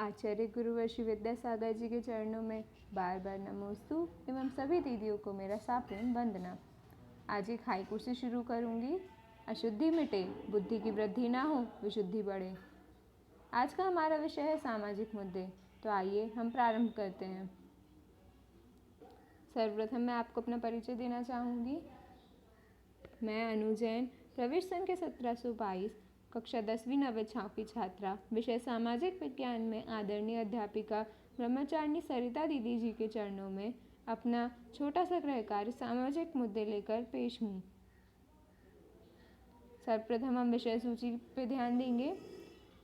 आचार्य गुरुवर्षी विद्यासागर जी के चरणों में बार बार नमोस्तु एवं सभी दीदियों को मेरा साप्रेम वंदना। आज एक हाइकू से शुरू करूंगी। अशुद्धि मिटे, बुद्धि की वृद्धि ना हो, विशुद्धि बढ़े। आज का हमारा विषय है सामाजिक मुद्दे। तो आइए हम प्रारंभ करते हैं। सर्वप्रथम मैं आपको अपना परिचय देना चाहूँगी। मैं अनु जैन, प्रवेश संख्या 1722, कक्षा 10वीं नवद की छात्रा, विषय सामाजिक विज्ञान में आदरणीय अध्यापिका ब्रह्मचारिणी सरिता दीदी जी के चरणों में अपना छोटा सा गृह कार्य सामाजिक मुद्दे लेकर पेश हूँ। सर्वप्रथम हम विषय सूची पे ध्यान देंगे।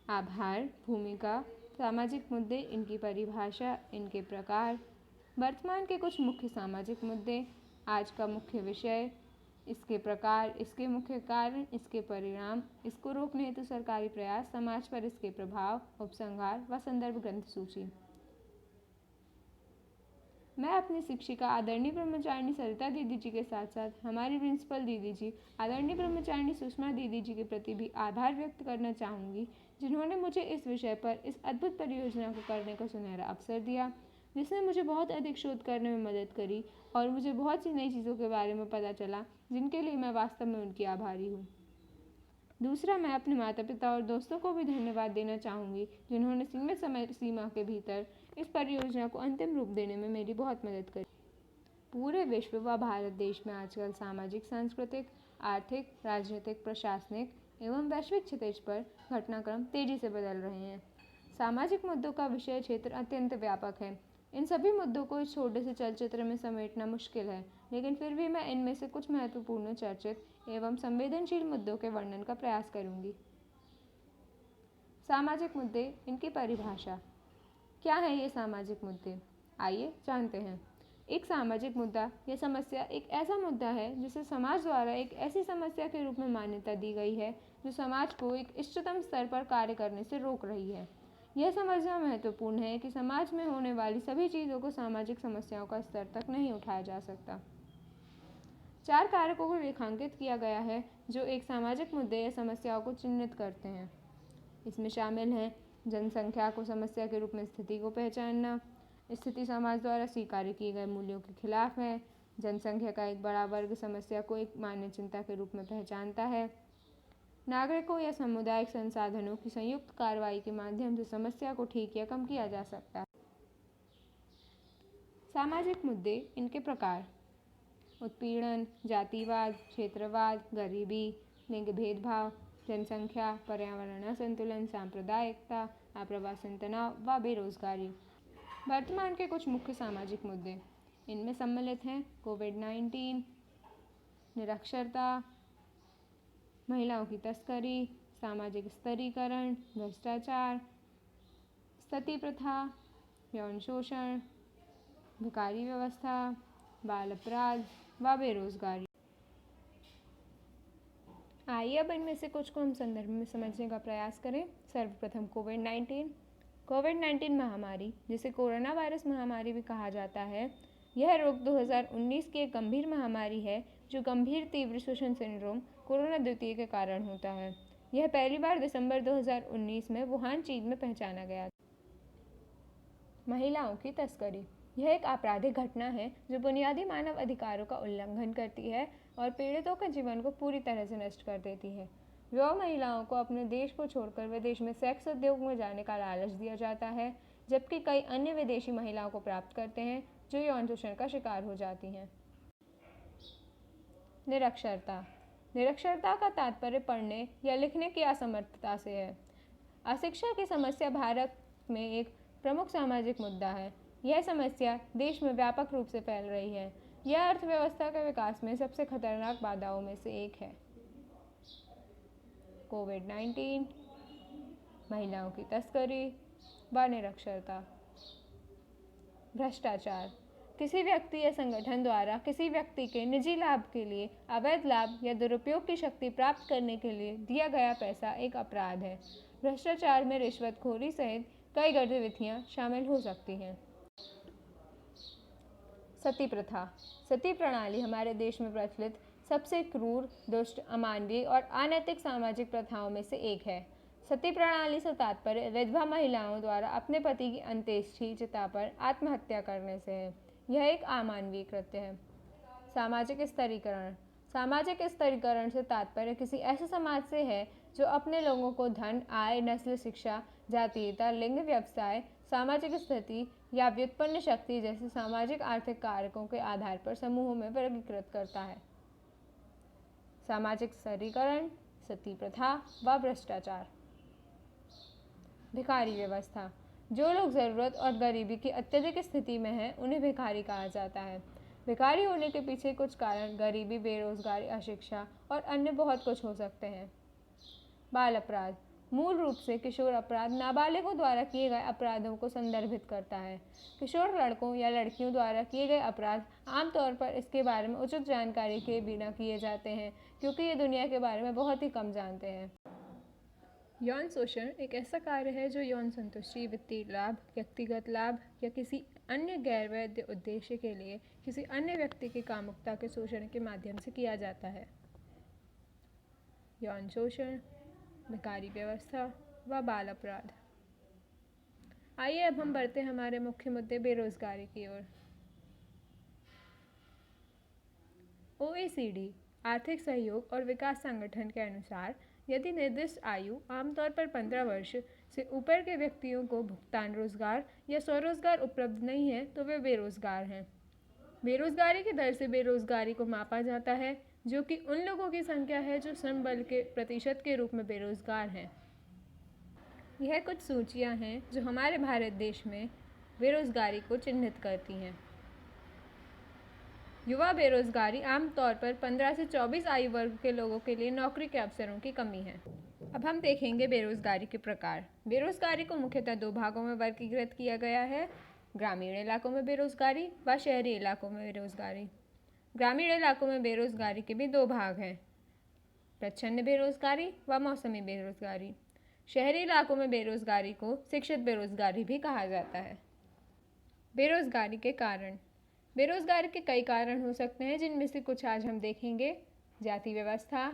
आभार, भूमिका, सामाजिक मुद्दे, इनकी परिभाषा, इनके प्रकार, वर्तमान के कुछ मुख्य सामाजिक मुद्दे, आज का मुख्य विषय, इसके प्रकार, इसके मुख्य कारण, इसके परिणाम, इसको रोकने हेतु सरकारी प्रयास, समाज पर इसके प्रभाव, उपसंहार व संदर्भ ग्रंथ सूची। मैं अपनी शिक्षिका आदरणीय ब्रह्मचारिणी सरिता दीदी जी के साथ साथ हमारी प्रिंसिपल दीदी जी आदरणीय ब्रह्मचारिणी सुषमा दीदी जी के प्रति भी आभार व्यक्त करना चाहूँगी, जिन्होंने मुझे इस विषय पर इस अद्भुत परियोजना को करने का सुनहरा अवसर दिया, जिसने मुझे बहुत अधिक शोध करने में मदद करी और मुझे बहुत सी नई चीज़ों के बारे में पता चला, जिनके लिए मैं वास्तव में उनकी आभारी हूँ। दूसरा, मैं अपने माता पिता और दोस्तों को भी धन्यवाद देना चाहूँगी, जिन्होंने सीमित समय सीमा के भीतर इस परियोजना को अंतिम रूप देने में मेरी बहुत मदद करी। पूरे विश्व व भारत देश में आजकल सामाजिक, सांस्कृतिक, आर्थिक, राजनीतिक, प्रशासनिक एवं वैश्विक क्षितिज पर घटनाक्रम तेजी से बदल रहे हैं। सामाजिक मुद्दों का विषय क्षेत्र अत्यंत व्यापक है। इन सभी मुद्दों को इस छोटे से चलचित्र में समेटना मुश्किल है, लेकिन फिर भी मैं इनमें से कुछ महत्वपूर्ण, चर्चित एवं संवेदनशील मुद्दों के वर्णन का प्रयास करूंगी। सामाजिक मुद्दे, इनकी परिभाषा। क्या है ये सामाजिक मुद्दे? आइए जानते हैं। एक सामाजिक मुद्दा या समस्या एक ऐसा मुद्दा है जिसे समाज द्वारा एक ऐसी समस्या के रूप में मान्यता दी गई है जो समाज को एक इष्टतम स्तर पर कार्य करने से रोक रही है। यह समझना महत्वपूर्ण है कि समाज में होने वाली सभी चीज़ों को सामाजिक समस्याओं का स्तर तक नहीं उठाया जा सकता। 4 कारकों को रेखांकित किया गया है जो एक सामाजिक मुद्दे या समस्याओं को चिन्हित करते हैं। इसमें शामिल हैं जनसंख्या को समस्या के रूप में स्थिति को पहचानना, स्थिति समाज द्वारा स्वीकार किए गए मूल्यों के खिलाफ है, जनसंख्या का एक बड़ा वर्ग समस्या को एक मान्य चिंता के रूप में पहचानता है, नागरिकों या सामुदायिक संसाधनों की संयुक्त कार्रवाई के माध्यम से समस्या को ठीक या कम किया जा सकता है। सामाजिक मुद्दे, इनके प्रकार। उत्पीड़न, जातिवाद, क्षेत्रवाद, गरीबी, लिंग भेदभाव, जनसंख्या, पर्यावरण असंतुलन, सांप्रदायिकता, आप्रवासन तनाव व बेरोजगारी। वर्तमान के कुछ मुख्य सामाजिक मुद्दे इनमें सम्मिलित हैं: कोविड-19, निरक्षरता, महिलाओं की तस्करी, सामाजिक स्तरीकरण, भ्रष्टाचार, सती प्रथा, यौन शोषण, भिखारी व्यवस्था, बाल अपराध व बेरोजगारी। आइए अब इनमें से कुछ को हम संदर्भ में समझने का प्रयास करें। सर्वप्रथम कोविड-19 महामारी, जिसे कोरोना वायरस महामारी भी कहा जाता है, यह रोग 2019 की एक गंभीर महामारी है जो गंभीर तीव्र श्वसन सिंड्रोम कोरोना द्वितीय के कारण होता है। यह पहली बार दिसंबर 2019 में वुहान, चीन में पहचाना गया। महिलाओं की तस्करी, यह एक आपराधिक घटना है जो बुनियादी मानव अधिकारों का उल्लंघन करती है और पीड़ितों के जीवन को पूरी तरह से नष्ट कर देती है। विधवा महिलाओं को अपने देश को छोड़कर विदेश में सेक्स उद्योग में जाने का लालच दिया जाता है, जबकि कई अन्य विदेशी महिलाओं को प्राप्त करते हैं जो यौन शोषण का शिकार हो जाती हैं। निरक्षरता का तात्पर्य पढ़ने या लिखने की असमर्थता से है। अशिक्षा की समस्या भारत में एक प्रमुख सामाजिक मुद्दा है। यह समस्या देश में व्यापक रूप से फैल रही है। यह अर्थव्यवस्था के विकास में सबसे खतरनाक बाधाओं में से एक है। कोविड-19, महिलाओं की तस्करी व निरक्षरता। भ्रष्टाचार, किसी व्यक्ति या संगठन द्वारा किसी व्यक्ति के निजी लाभ के लिए अवैध लाभ या दुरुपयोग की शक्ति प्राप्त करने के लिए दिया गया पैसा एक अपराध है। भ्रष्टाचार में रिश्वतखोरी सहित कई गतिविधियां शामिल हो सकती हैं। सती प्रथा, सती प्रणाली हमारे देश में प्रचलित सबसे क्रूर, दुष्ट, अमानवीय और अनैतिक सामाजिक प्रथाओं में से एक है। सती प्रणाली से तात्पर्य विधवा महिलाओं द्वारा अपने पति की अंत्येष्टि चिता पर आत्महत्या करने से है। यह एक अमानवीय कृत्य है। सामाजिक स्तरीकरण। सामाजिक स्तरीकरण से तात्पर्य किसी ऐसे समाज से है जो अपने लोगों को धन, आय, नस्ल, शिक्षा, जातीयता, लिंग, व्यवसाय, सामाजिक स्थिति या व्युत्पन्न शक्ति जैसे सामाजिक आर्थिक कारकों के आधार पर समूहों में वर्गीकृत करता है। सामाजिक स्तरीकरण, सती प्रथा व भ्रष्टाचार। भिखारी व्यवस्था। जो लोग ज़रूरत और गरीबी की अत्यधिक स्थिति में हैं उन्हें भिखारी कहा जाता है। भिखारी होने के पीछे कुछ कारण गरीबी, बेरोजगारी, अशिक्षा और अन्य बहुत कुछ हो सकते हैं। बाल अपराध। मूल रूप से किशोर अपराध नाबालिगों द्वारा किए गए अपराधों को संदर्भित करता है। किशोर लड़कों या लड़कियों द्वारा किए गए अपराध आमतौर पर इसके बारे में उचित जानकारी के बिना किए जाते हैं क्योंकि ये दुनिया के बारे में बहुत ही कम जानते हैं। यौन शोषण एक ऐसा कार्य है जो यौन संतुष्टि, वित्तीय लाभ, व्यक्तिगत लाभ या किसी अन्य गैर वैध उद्देश्य के लिए किसी अन्य व्यक्ति की कामुकता के शोषण के माध्यम से किया जाता है। यौन शोषण, भिखारी व्यवस्था व बाल अपराध। आइए अब हम बढ़ते हैं हमारे मुख्य मुद्दे बेरोजगारी की ओर। OECD आर्थिक सहयोग और विकास संगठन के अनुसार यदि निर्दिष्ट आयु आमतौर पर 15 वर्ष से ऊपर के व्यक्तियों को भुगतान रोजगार या स्वरोजगार उपलब्ध नहीं है तो वे बेरोजगार हैं। बेरोजगारी की दर से बेरोजगारी को मापा जाता है जो कि उन लोगों की संख्या है जो श्रम बल के प्रतिशत के रूप में बेरोजगार हैं। यह कुछ सूचियां हैं जो हमारे भारत देश में बेरोजगारी को चिन्हित करती हैं। युवा बेरोजगारी आमतौर पर 15 से 24 आयु वर्ग के लोगों के लिए नौकरी के अवसरों की कमी है। अब हम देखेंगे बेरोजगारी के प्रकार। बेरोजगारी को मुख्यतः दो भागों में वर्गीकृत किया गया है: ग्रामीण इलाकों में बेरोजगारी व शहरी इलाकों में बेरोजगारी। ग्रामीण इलाकों में बेरोजगारी के भी दो भाग हैं: प्रच्छन्न बेरोजगारी व मौसमी बेरोजगारी। शहरी इलाकों में बेरोजगारी को शिक्षित बेरोजगारी भी कहा जाता है। बेरोजगारी के कारण। बेरोजगारी के कई कारण हो सकते हैं जिनमें से कुछ आज हम देखेंगे: जाति व्यवस्था,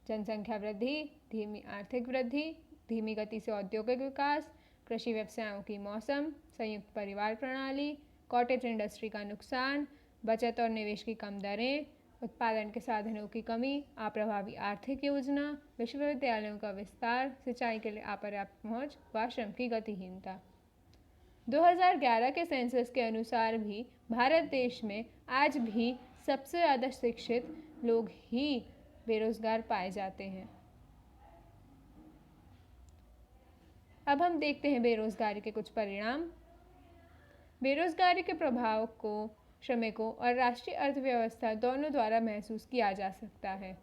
जनसंख्या वृद्धि, धीमी आर्थिक वृद्धि, धीमी गति से औद्योगिक विकास, कृषि व्यवसायों की मौसम, संयुक्त परिवार प्रणाली, कॉटेज इंडस्ट्री का नुकसान, बचत और निवेश की कम दरें, उत्पादन के साधनों की कमी, अप्रभावी आर्थिक योजना, विश्वविद्यालयों का विस्तार, सिंचाई के लिए अपर्याप्त पहुँच व श्रम की गतिहीनता। 2011 के सेंसस के अनुसार भी भारत देश में आज भी सबसे ज़्यादा शिक्षित लोग ही बेरोजगार पाए जाते हैं। अब हम देखते हैं बेरोजगारी के कुछ परिणाम। बेरोजगारी के प्रभाव को श्रमिकों और राष्ट्रीय अर्थव्यवस्था दोनों द्वारा महसूस किया जा सकता है।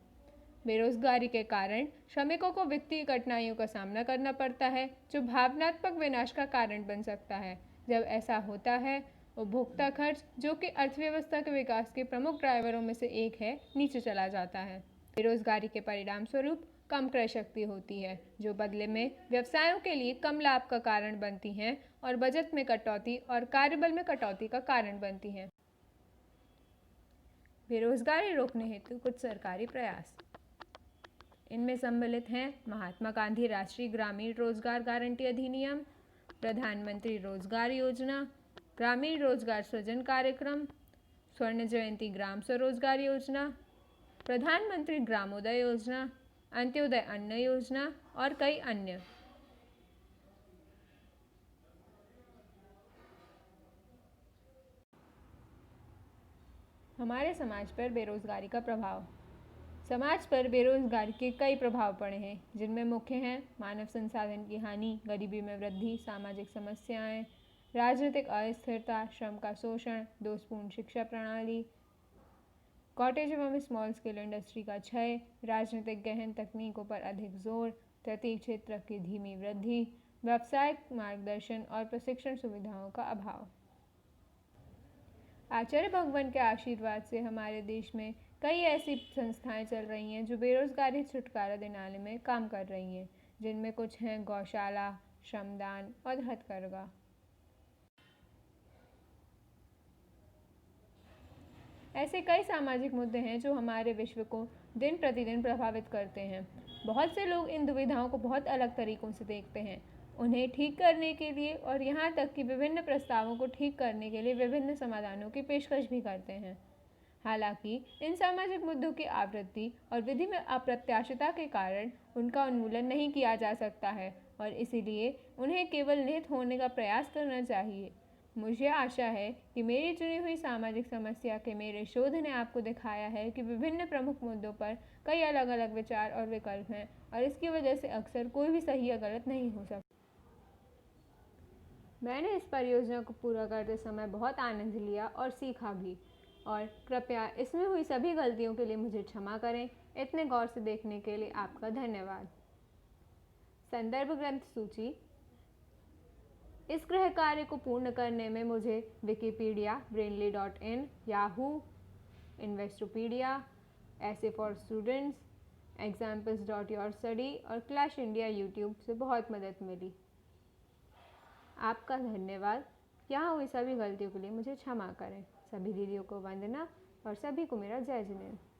बेरोजगारी के कारण श्रमिकों को वित्तीय कठिनाइयों का सामना करना पड़ता है जो भावनात्मक विनाश का कारण बन सकता है। जब ऐसा होता है, उपभोक्ता खर्च, जो कि अर्थव्यवस्था के विकास के प्रमुख ड्राइवरों में से एक है, नीचे चला जाता है। बेरोजगारी के परिणाम स्वरूप कम क्रय शक्ति होती है जो बदले में व्यवसायों के लिए कम लाभ का कारण बनती हैं और बजट में कटौती और कार्यबल में कटौती का कारण बनती हैं। बेरोजगारी रोकने हेतु कुछ सरकारी प्रयास। इनमें सम्मिलित हैं महात्मा गांधी राष्ट्रीय ग्रामीण रोजगार गारंटी अधिनियम, प्रधानमंत्री रोजगार योजना, ग्रामीण रोजगार सृजन कार्यक्रम, स्वर्ण जयंती ग्राम स्वरोजगार योजना, प्रधानमंत्री ग्रामोदय योजना, अंत्योदय अन्न योजना और कई अन्य। हमारे समाज पर बेरोजगारी का प्रभाव। समाज पर बेरोजगारी के कई प्रभाव पड़े हैं जिनमें मुख्य हैं मानव संसाधन की हानि, गरीबी में वृद्धि, सामाजिक समस्याएं, राजनीतिक अस्थिरता, श्रम का शोषण, दोषपूर्ण शिक्षा प्रणाली, कॉटेज एवं स्मॉल स्केल इंडस्ट्री का क्षय, राजनीतिक गहन तकनीकों पर अधिक जोर, तटीय क्षेत्र की धीमी वृद्धि, व्यावसायिक मार्गदर्शन और प्रशिक्षण सुविधाओं का अभाव। आचार्य भगवान के आशीर्वाद से हमारे देश में कई ऐसी संस्थाएं चल रही हैं जो बेरोजगारी छुटकारा दिलाने में काम कर रही हैं, जिनमें कुछ हैं गौशाला, श्रमदान और हथकरघा। ऐसे कई सामाजिक मुद्दे हैं जो हमारे विश्व को दिन प्रतिदिन प्रभावित करते हैं। बहुत से लोग इन दुविधाओं को बहुत अलग तरीकों से देखते हैं। उन्हें ठीक करने के लिए और यहाँ तक कि विभिन्न प्रस्तावों को ठीक करने के लिए विभिन्न समाधानों की पेशकश भी करते हैं। हालांकि इन सामाजिक मुद्दों की आवृत्ति और विधि में अप्रत्याशितता के कारण उनका उन्मूलन नहीं किया जा सकता है और इसीलिए उन्हें केवल निहित होने का प्रयास करना चाहिए। मुझे आशा है कि मेरी चुनी हुई सामाजिक समस्या के मेरे शोध ने आपको दिखाया है कि विभिन्न प्रमुख मुद्दों पर कई अलग अलग विचार और विकल्प हैं और इसकी वजह से अक्सर कोई भी सही या गलत नहीं हो सकता। मैंने इस परियोजना को पूरा करते समय बहुत आनंद लिया और सीखा भी, और कृपया इसमें हुई सभी गलतियों के लिए मुझे क्षमा करें। इतने गौर से देखने के लिए आपका धन्यवाद। संदर्भ ग्रंथ सूची। इस गृह कार्य को पूर्ण करने में मुझे विकिपीडिया, brainly.in, याहू, इन्वेस्टोपीडिया, ऐसे फॉर स्टूडेंट्स, examples.yourstudy और क्लैश इंडिया यूट्यूब से बहुत मदद मिली। आपका धन्यवाद। यहाँ हुई सभी गलतियों के लिए मुझे क्षमा करें। सभी दीदियों को वंदना और सभी को मेरा जय जिनेंद्र।